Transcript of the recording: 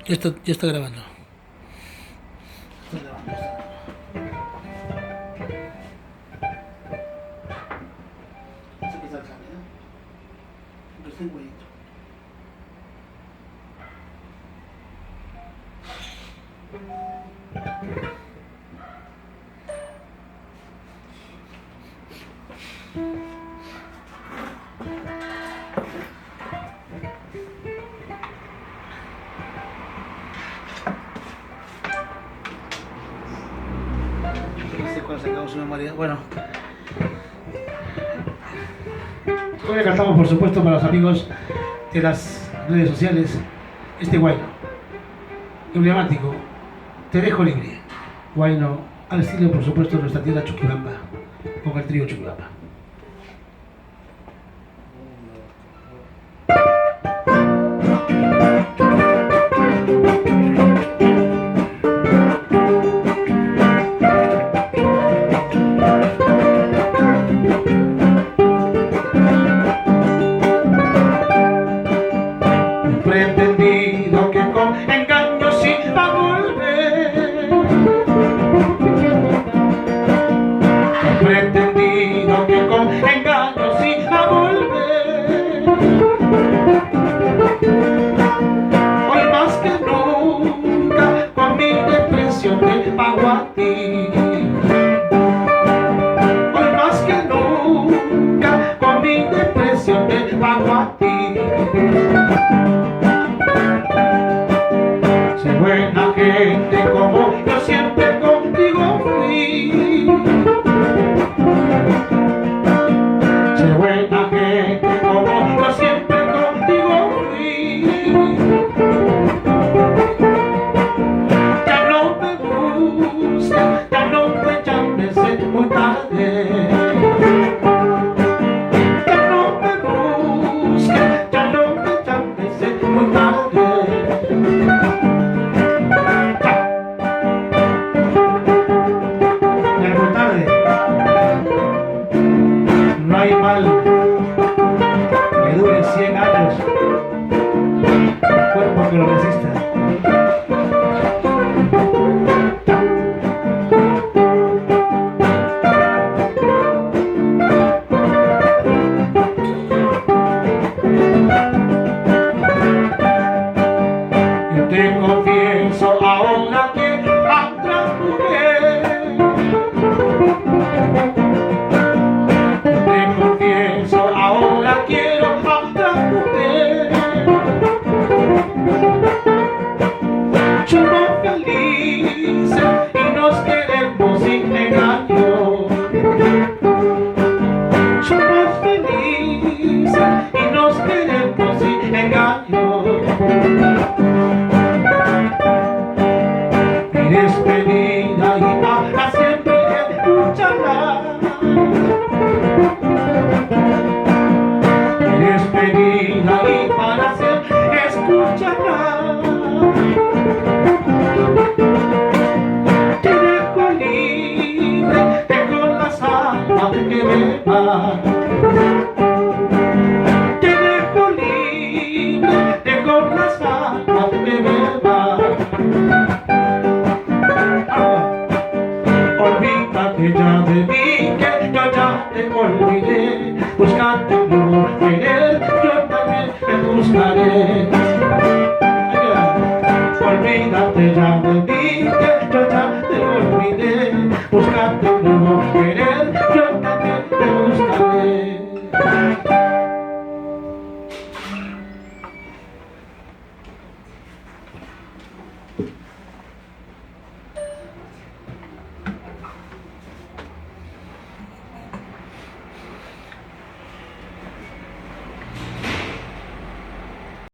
Ya está grabando. Cuando sacamos su memoria. Bueno, todavía cantamos, por supuesto, para los amigos de las redes sociales este guayno emblemático. Te dejo libre. Guayno al estilo, por supuesto, de nuestra tierra Chuquibamba, con el trío Chuquibamba. Pretendido que con engaños iba a volver, pretendido que con engaños iba a volver. Hoy más que nunca con mi depresión te pago a ti. Hoy más que nunca con mi depresión te pago a ti. Sé buena gente como yo siempre contigo fui. Sé buena gente como yo siempre contigo fui. Ya no me busques, ya no me llames, es muy tarde. Ya no me busques, ya no me llames, es muy tarde. No hay mal que dure 100 años, cuerpo que lo resista. Yo te confieso ahora que otra mujer. Te confieso ahora quiero a otra mujer. Somos felices y nos queremos sin engaño. Somos felices y nos queremos sin engaño. Mi despedida y para siempre escucharla. Mi despedida y para siempre escucharla. Te dejo libre, dejo las almas que beban. Te dejo libre, dejo las almas que beban. Olvídate ya de mí, que yo ya te olvidé. Buscate un nuevo querer, yo también te buscaré. Olvídate ya de mí, que yo ya te olvidé. Buscate un nuevo